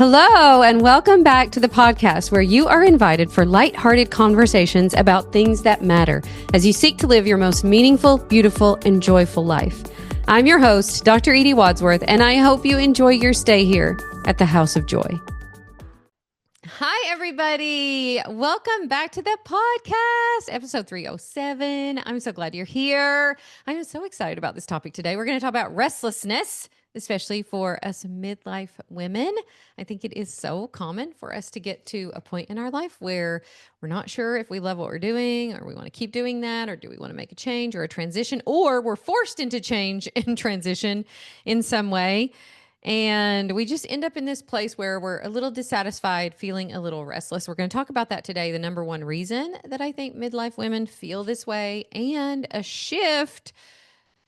Hello, and welcome back to the podcast where you are invited for lighthearted conversations about things that matter as you seek to live your most meaningful, beautiful, and joyful life. I'm your host, Dr. Edie Wadsworth, and I hope you enjoy your stay here at the House of Joy. Hi, everybody. Welcome back to the podcast, episode 307. I'm so glad you're here. I'm so excited about this topic today. We're going to talk about restlessness, especially for us midlife women. I think it is so common for us to get to a point in our life where we're not sure if we love what we're doing, or we want to keep doing that, or do we want to make a change or a transition, or we're forced into change and transition in some way. And we just end up in this place where we're a little dissatisfied, feeling a little restless. We're going to talk about that today. The number one reason that I think midlife women feel this way, and a shift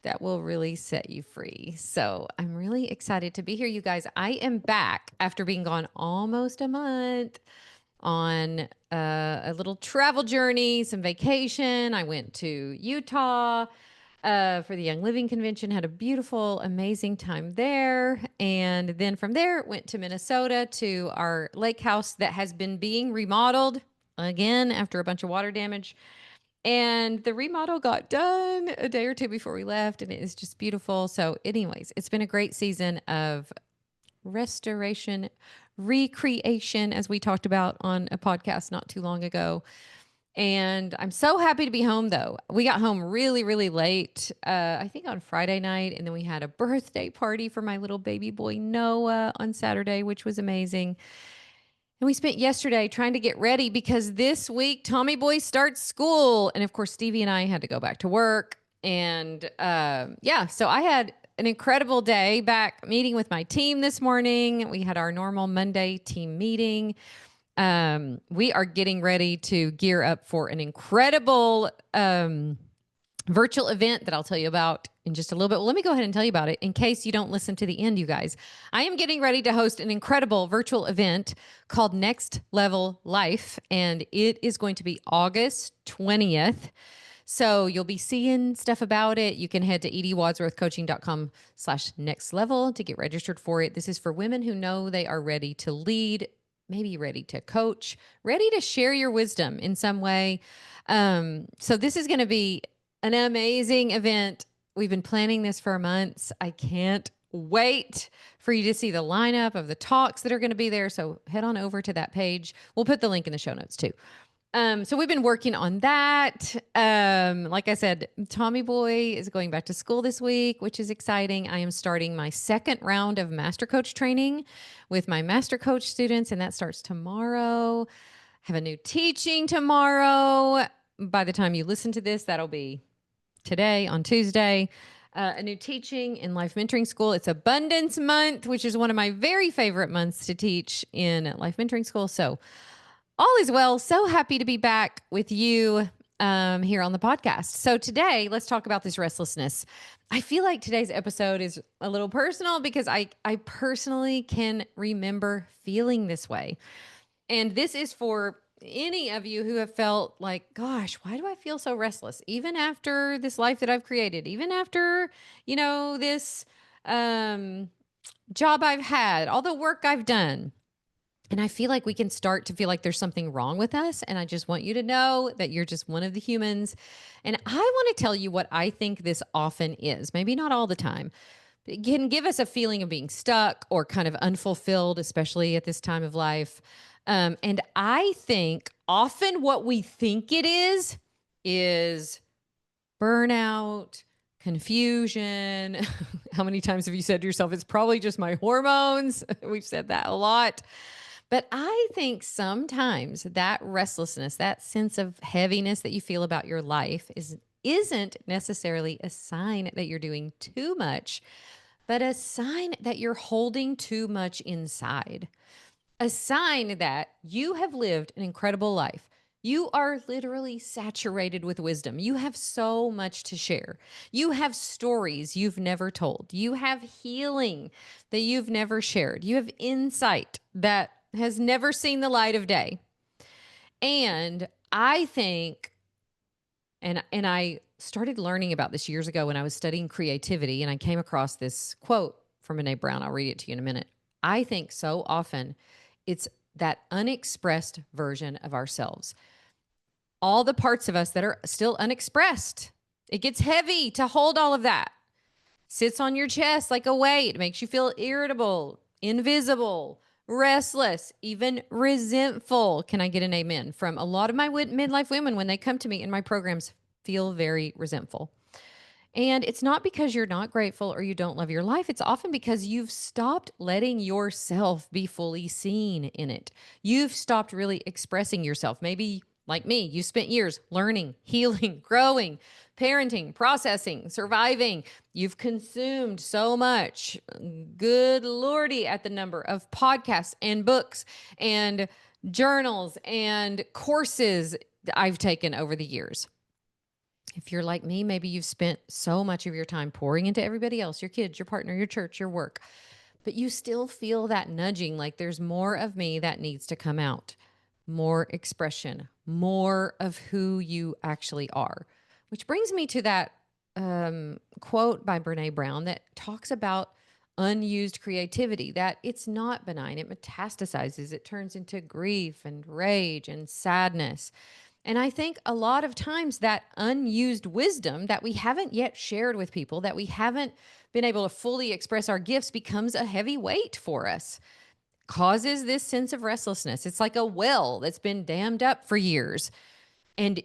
that will really set you free. So I'm really excited to be here, you guys. I am back after being gone almost a month on a little travel journey, some vacation. I went to Utah for the Young Living Convention, had a beautiful, amazing time there. And then from there, went to Minnesota to our lake house that has been being remodeled again after a bunch of water damage. And the remodel got done a day or two before we left, and it is just beautiful. So anyways, it's been a great season of restoration, recreation, as we talked about on a podcast not too long ago. And I'm so happy to be home, though. We got home really, really late, I think on Friday night. And then we had a birthday party for my little baby boy, Noah, on Saturday, which was amazing. And we spent yesterday trying to get ready because this week Tommy boy starts school. And of course, Stevie and I had to go back to work. And so I had an incredible day back meeting with my team this morning. We had our normal Monday team meeting. We are getting ready to gear up for an incredible virtual event that I'll tell you about in just a little bit. Well, let me go ahead and tell you about it in case you don't listen to the end, you guys. I am getting ready to host an incredible virtual event called Next Level Life, and it is going to be August 20th. So you'll be seeing stuff about it. You can head to ediewadsworthcoaching.com/nextlevel to get registered for it. This is for women who know they are ready to lead, maybe ready to coach, ready to share your wisdom in some way. So this is going to be an amazing event. We've been planning this for months. I can't wait for you to see the lineup of the talks that are going to be there. So head on over to that page. We'll put the link in the show notes too. So we've been working on that. Like I said, Tommy boy is going back to school this week, which is exciting. I am starting my second round of Master Coach training with my Master Coach students, and that starts tomorrow. I have a new teaching tomorrow. By the time you listen to this, that'll be today on Tuesday. A new teaching in Life Mentoring School. It's Abundance Month, which is one of my very favorite months to teach in Life Mentoring School. So all is well. So happy to be back with you here on the podcast. So today, let's talk about this restlessness. I feel like today's episode is a little personal because I personally can remember feeling this way. And this is for any of you who have felt like, gosh, why do I feel so restless? Even after this life that I've created, even after, this job I've had, all the work I've done. And I feel like we can start to feel like there's something wrong with us. And I just want you to know that you're just one of the humans. And I want to tell you what I think this often is. Maybe not all the time. It can give us a feeling of being stuck or kind of unfulfilled, especially at this time of life. And I think often what we think it is burnout, confusion. How many times have you said to yourself, it's probably just my hormones? We've said that a lot. But I think sometimes that restlessness, that sense of heaviness that you feel about your life isn't necessarily a sign that you're doing too much, but a sign that you're holding too much inside. A sign that you have lived an incredible life. You are literally saturated with wisdom. You have so much to share. You have stories you've never told. You have healing that you've never shared. You have insight that has never seen the light of day. And I think, and I started learning about this years ago when I was studying creativity, and I came across this quote from Brene Brown. I'll read it to you in a minute. I think so often it's that unexpressed version of ourselves. All the parts of us that are still unexpressed. It gets heavy to hold all of that. Sits on your chest like a weight, makes you feel irritable, invisible, restless, even resentful. Can I get an amen from a lot of my midlife women when they come to me in my programs? Feel very resentful. And it's not because you're not grateful or you don't love your life. It's often because you've stopped letting yourself be fully seen in it. You've stopped really expressing yourself. Maybe like me, you spent years learning, healing, growing, parenting, processing, surviving. You've consumed so much. Good Lordy, at the number of podcasts and books and journals and courses I've taken over the years. If you're like me, maybe you've spent so much of your time pouring into everybody else, your kids, your partner, your church, your work, but you still feel that nudging, like there's more of me that needs to come out, more expression, more of who you actually are. Which brings me to that quote by Brene Brown that talks about unused creativity, that it's not benign. It metastasizes. It turns into grief and rage and sadness. And I think a lot of times that unused wisdom that we haven't yet shared with people, that we haven't been able to fully express our gifts, becomes a heavy weight for us, causes this sense of restlessness. It's like a well that's been dammed up for years. And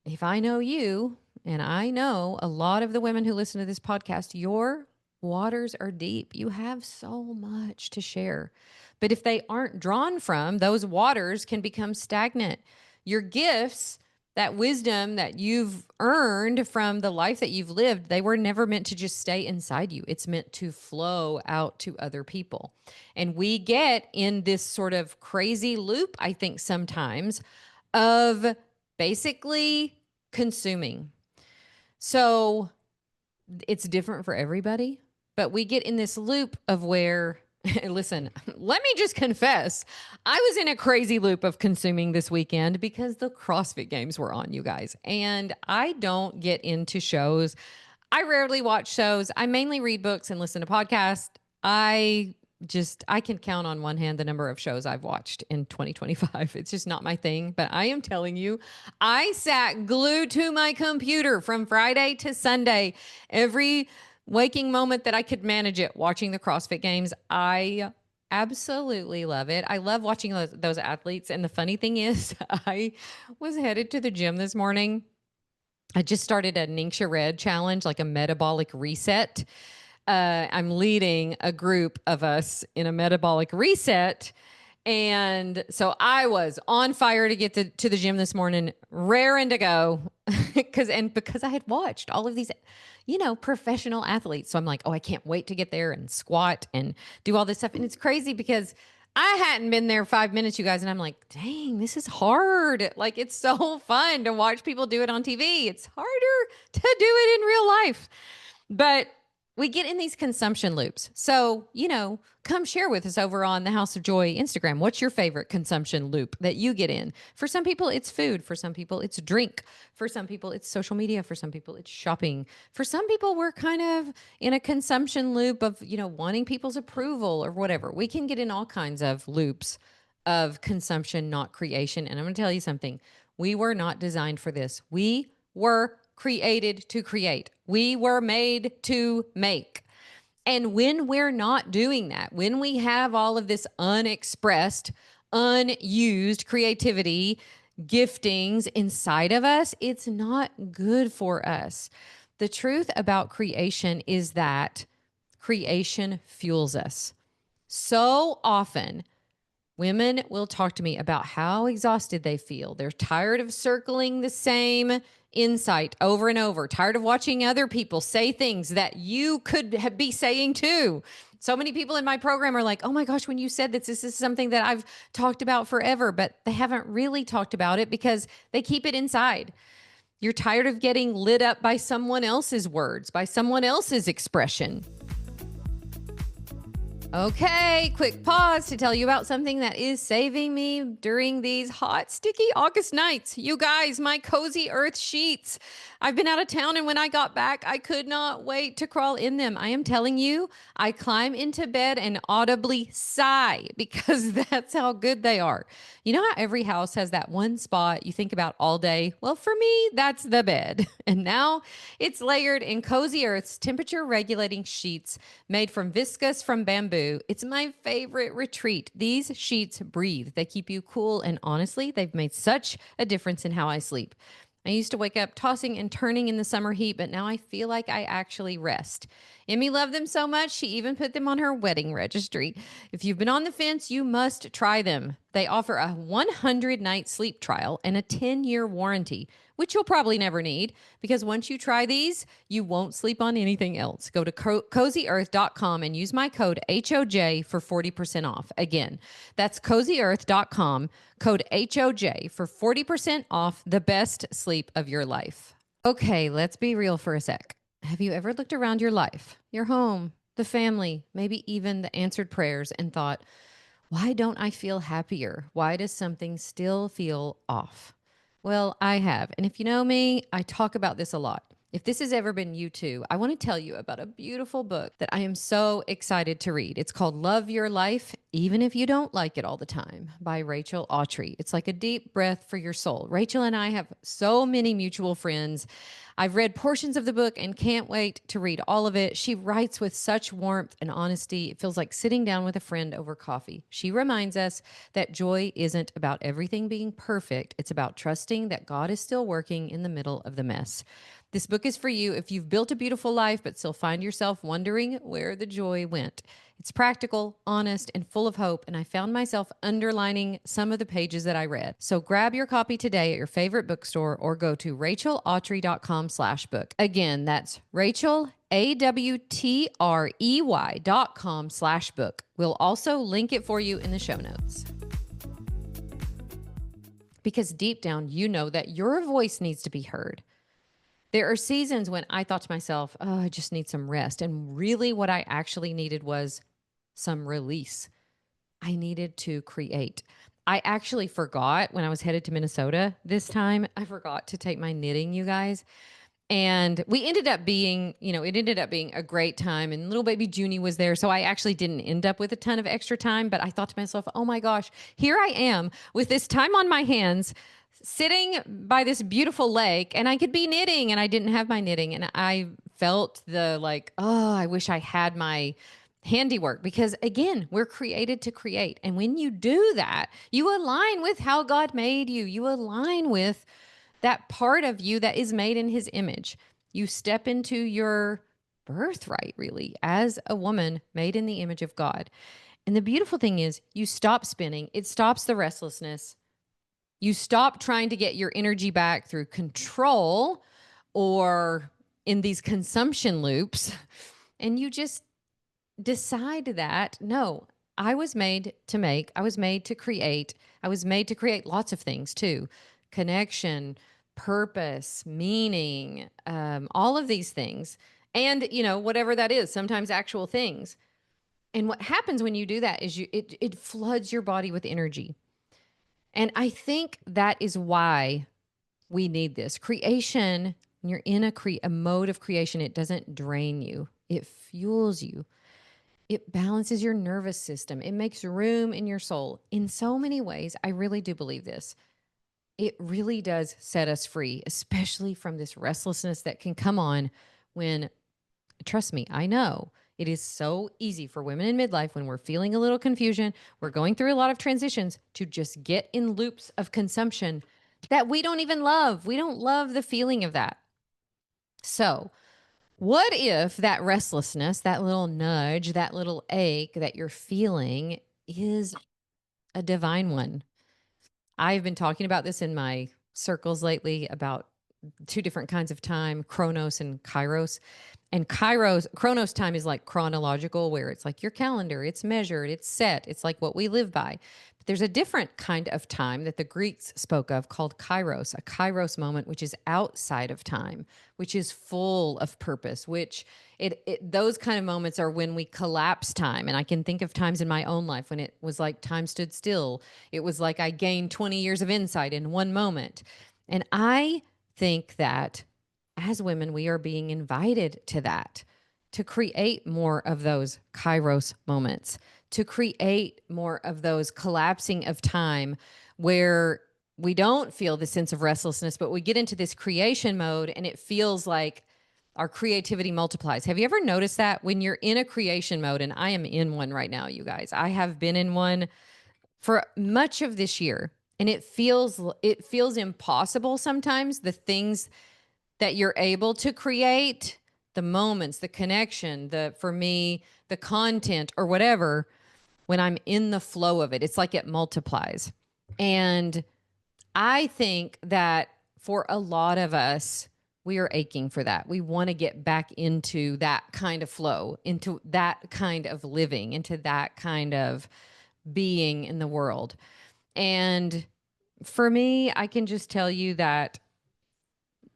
if I know you, and I know a lot of the women who listen to this podcast, your waters are deep. You have so much to share. But if they aren't drawn from, those waters can become stagnant. Your gifts, that wisdom that you've earned from the life that you've lived, they were never meant to just stay inside you. It's meant to flow out to other people. And we get in this sort of crazy loop, I think, sometimes of basically consuming. So it's different for everybody, but we get in this loop of where, listen, let me just confess, I was in a crazy loop of consuming this weekend because the CrossFit Games were on, you guys. And I don't get into shows. I rarely watch shows. I mainly read books and listen to podcasts. I can count on one hand the number of shows I've watched in 2025. It's just not my thing. But I am telling you, I sat glued to my computer from Friday to Sunday, every waking moment that I could manage it, watching the CrossFit Games. I absolutely love it. I love watching those athletes. And the funny thing is, I was headed to the gym this morning. I just started a Ningxia Red challenge, like a metabolic reset. I'm leading a group of us in a metabolic reset. And so I was on fire to get to the gym this morning, raring to go because I had watched all of these, professional athletes. So I'm like, oh, I can't wait to get there and squat and do all this stuff. And it's crazy because I hadn't been there 5 minutes, you guys. And I'm like, dang, this is hard. Like, it's so fun to watch people do it on TV. It's harder to do it in real life. But we get in these consumption loops. So, come share with us over on the House of Joy Instagram. What's your favorite consumption loop that you get in? For some people, it's food. For some people, it's drink. For some people, it's social media. For some people, it's shopping. For some people, we're kind of in a consumption loop of, wanting people's approval or whatever. We can get in all kinds of loops of consumption, not creation. And I'm going to tell you something. We were not designed for this. We were created to create. We were made to make. And when we're not doing that, when we have all of this unexpressed, unused creativity, giftings inside of us, it's not good for us. The truth about creation is that creation fuels us. So often, women will talk to me about how exhausted they feel. They're tired of circling the same insight over and over, tired of watching other people say things that you could be saying too. So many people in my program are like, oh my gosh, when you said this is something that I've talked about forever, but they haven't really talked about it because they keep it inside. You're tired of getting lit up by someone else's words, by someone else's expression. Okay, quick pause to tell you about something that is saving me during these hot, sticky August nights. You guys, my Cozy Earth sheets. I've been out of town, and when I got back, I could not wait to crawl in them. I am telling you, I climb into bed and audibly sigh because that's how good they are. You know how every house has that one spot you think about all day? Well, for me, that's the bed. And now it's layered in Cozy Earth's temperature regulating sheets made from viscose from bamboo. It's my favorite retreat. These sheets breathe, they keep you cool, and honestly, they've made such a difference in how I sleep. I used to wake up tossing and turning in the summer heat, but now I feel like I actually rest. Emmy loved them so much, she even put them on her wedding registry. If you've been on the fence, you must try them. They offer a 100-night sleep trial and a 10-year warranty, which you'll probably never need because once you try these, you won't sleep on anything else. Go to cozyearth.com and use my code HOJ for 40% off. Again, that's cozyearth.com, code HOJ for 40% off the best sleep of your life. Okay, let's be real for a sec. Have you ever looked around your life, your home, the family, maybe even the answered prayers and thought, why don't I feel happier? Why does something still feel off? Well, I have. And if you know me, I talk about this a lot. If this has ever been you too, I want to tell you about a beautiful book that I am so excited to read. It's called Love Your Life, Even If You Don't Like It All the Time by Rachel Autry. It's like a deep breath for your soul. Rachel and I have so many mutual friends. I've read portions of the book and can't wait to read all of it. She writes with such warmth and honesty. It feels like sitting down with a friend over coffee. She reminds us that joy isn't about everything being perfect. It's about trusting that God is still working in the middle of the mess. This book is for you if you've built a beautiful life but still find yourself wondering where the joy went. It's practical, honest, and full of hope, and I found myself underlining some of the pages that I read. So grab your copy today at your favorite bookstore or go to rachelautry.com/book. Again, that's Rachel, AWTREY.com/book. We'll also link it for you in the show notes. Because deep down, you know that your voice needs to be heard. There are seasons when I thought to myself, oh, I just need some rest. And really, what I actually needed was some release. I needed to create. I actually forgot when I was headed to Minnesota this time, I forgot to take my knitting, you guys. And we ended up being, it ended up being a great time. And little baby Junie was there. So I actually didn't end up with a ton of extra time. But I thought to myself, oh my gosh, here I am with this time on my hands, sitting by this beautiful lake, and I could be knitting, and I didn't have my knitting. And I felt the like, oh, I wish I had my handiwork, because again, we're created to create. And when you do that, you align with how God made you. You align with that part of you that is made in his image. You step into your birthright, really, as a woman made in the image of God. And the beautiful thing is you stop spinning. It stops the restlessness. You stop trying to get your energy back through control or in these consumption loops. And you just decide that, no, I was made to make, I was made to create, I was made to create lots of things too. Connection, purpose, meaning, all of these things. And, whatever that is, sometimes actual things. And what happens when you do that is it floods your body with energy. And I think that is why we need this. Creation, when you're in a mode of creation, it doesn't drain you. It fuels you. It balances your nervous system. It makes room in your soul. In so many ways, I really do believe this. It really does set us free, especially from this restlessness that can come on when, trust me, I know it is so easy for women in midlife when we're feeling a little confusion, we're going through a lot of transitions, to just get in loops of consumption that we don't even love. We don't love the feeling of that. So, what if that restlessness, that little nudge, that little ache that you're feeling is a divine one? I've been talking about this in my circles lately about two different kinds of time, Chronos and Kairos. And chronos time is like chronological, where it's like your calendar, it's measured, it's set, it's like what we live by. But there's a different kind of time that the Greeks spoke of called kairos, a kairos moment, which is outside of time, which is full of purpose, which those kind of moments are when we collapse time. And I can think of times in my own life when it was like time stood still. It was like I gained 20 years of insight in one moment. And I think that as women, we are being invited to that, to create more of those kairos moments, to create more of those collapsing of time where we don't feel the sense of restlessness, but we get into this creation mode and it feels like our creativity multiplies. Have you ever noticed that when you're in a creation mode? And I am in one right now, you guys. I have been in one for much of this year, and it feels impossible sometimes, the things that you're able to create, the moments, the connection, for me, the content or whatever, when I'm in the flow of it, it's like it multiplies. And I think that for a lot of us, we are aching for that. We want to get back into that kind of flow, into that kind of living, into that kind of being in the world. And for me, I can just tell you that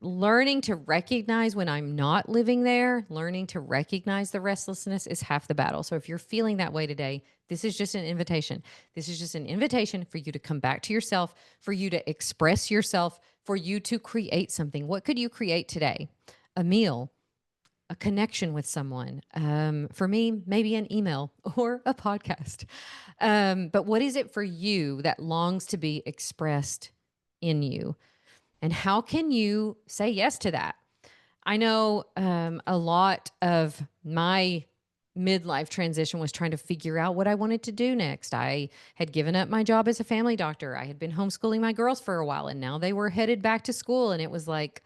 learning to recognize when I'm not living there, learning to recognize the restlessness is half the battle. So if you're feeling that way today, this is just an invitation. This is just an invitation for you to come back to yourself, for you to express yourself, for you to create something. What could you create today? A meal, a connection with someone. For me, maybe an email or a podcast. But what is it for you that longs to be expressed in you? And how can you say yes to that? I know a lot of my midlife transition was trying to figure out what I wanted to do next. I had given up my job as a family doctor. I had been homeschooling my girls for a while, and now they were headed back to school. And it was like,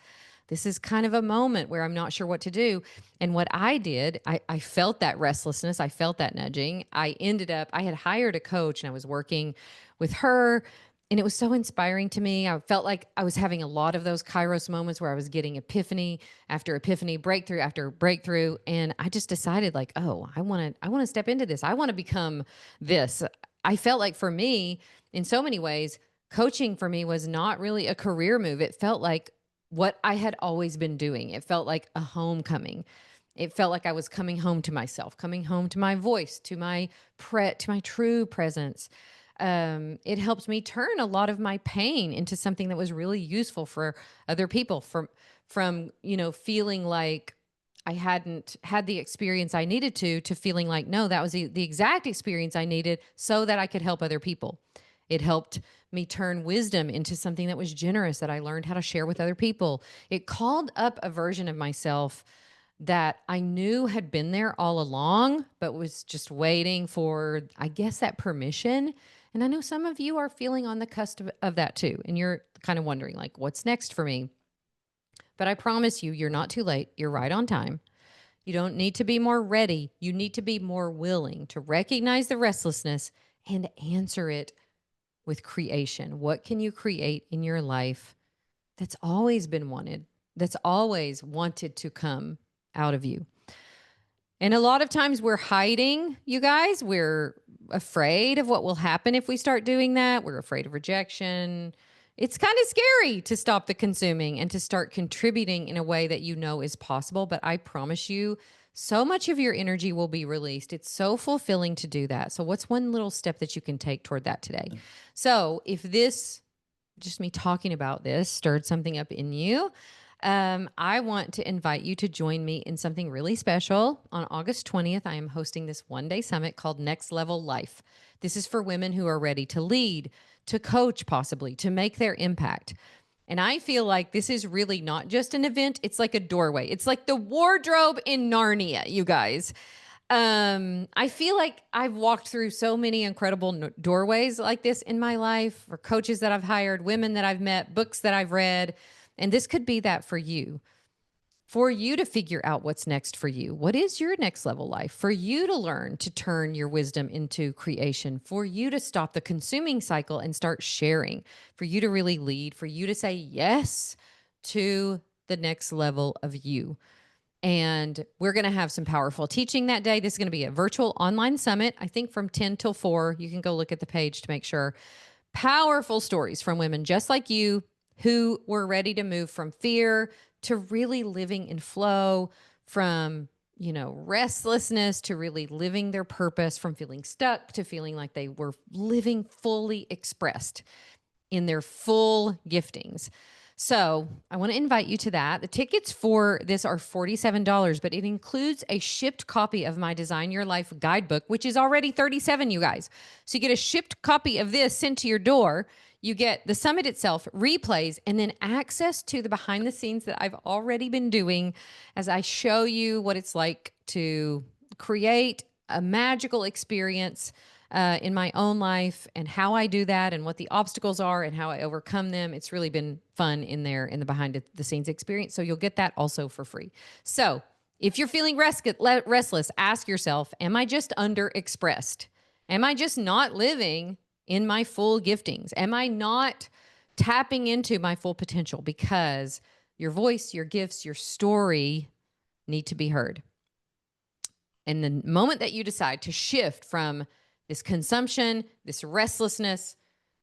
this is kind of a moment where I'm not sure what to do. And what I did, I felt that restlessness. I felt that nudging. I had hired a coach and I was working with her. And it was so inspiring to me. I felt like I was having a lot of those kairos moments where I was getting epiphany after epiphany, breakthrough after breakthrough. And I just decided like, oh, I want to step into this. I want to become this. I felt like for me, in so many ways, coaching for me was not really a career move. It felt like what I had always been doing. It felt like a homecoming. It felt like I was coming home to myself, coming home to my voice, to my true presence. It helped me turn a lot of my pain into something that was really useful for other people, from feeling like I hadn't had the experience I needed to feeling like, no, that was the exact experience I needed so that I could help other people. It helped me turn wisdom into something that was generous, that I learned how to share with other people. It called up a version of myself that I knew had been there all along, but was just waiting for, I guess, that permission. And I know some of you are feeling on the cusp of that too. And you're kind of wondering, like, what's next for me? But I promise you, you're not too late. You're right on time. You don't need to be more ready. You need to be more willing to recognize the restlessness and answer it with creation. What can you create in your life that's always been wanted, that's always wanted to come out of you? And a lot of times we're hiding, you guys. We're afraid of what will happen if we start doing that. We're afraid of rejection. It's kind of scary to stop the consuming and to start contributing in a way that you know is possible. But I promise you, so much of your energy will be released. It's so fulfilling to do that. So what's one little step that you can take toward that today? So if just me talking about this stirred something up in you, I want to invite you to join me in something really special. On August 20th, I am hosting this one-day summit called Next Level Life. This is for women who are ready to lead, to coach possibly, to make their impact. And I feel like this is really not just an event. It's like a doorway. It's like the wardrobe in Narnia, you guys. I feel like I've walked through so many incredible doorways like this in my life, for coaches that I've hired, women that I've met, books that I've read. And this could be that for you to figure out what's next for you. What is your next level life? For you to learn to turn your wisdom into creation, for you to stop the consuming cycle and start sharing, for you to really lead, for you to say yes to the next level of you. And we're going to have some powerful teaching that day. This is going to be a virtual online summit, I think from 10 till 4. You can go look at the page to make sure. Powerful stories from women just like you who were ready to move from fear to really living in flow, from, restlessness to really living their purpose, from feeling stuck to feeling like they were living fully expressed in their full giftings. So I want to invite you to that. The tickets for this are $47, but it includes a shipped copy of my Design Your Life guidebook, which is already $37, you guys. So you get a shipped copy of this sent to your door. You get the summit itself, replays, and then access to the behind the scenes that I've already been doing as I show you what it's like to create a magical experience in my own life, and how I do that, and what the obstacles are, and how I overcome them. It's really been fun in there in the behind the scenes experience. So you'll get that also for free. So if you're feeling restless, ask yourself, am I just underexpressed? Am I just not living in my full giftings? Am I not tapping into my full potential? Because your voice, your gifts, your story need to be heard. And the moment that you decide to shift from this consumption, this restlessness,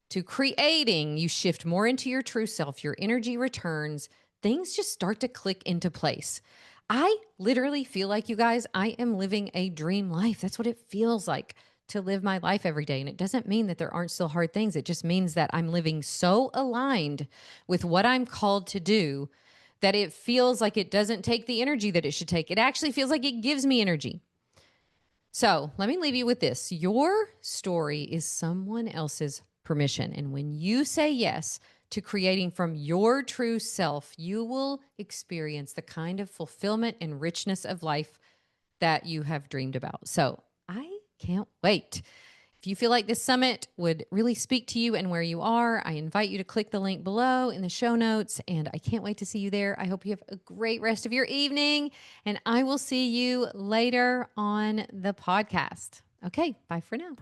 to creating, you shift more into your true self, your energy returns, things just start to click into place. I literally feel like, you guys, I am living a dream life. That's what it feels like to live my life every day. And it doesn't mean that there aren't still hard things. It just means that I'm living so aligned with what I'm called to do that it feels like it doesn't take the energy that it should take. It actually feels like it gives me energy. So let me leave you with this. Your story is someone else's permission. And when you say yes to creating from your true self, you will experience the kind of fulfillment and richness of life that you have dreamed about. So I can't wait. If you feel like this summit would really speak to you and where you are, I invite you to click the link below in the show notes, and I can't wait to see you there. I hope you have a great rest of your evening, and I will see you later on the podcast. Okay, bye for now.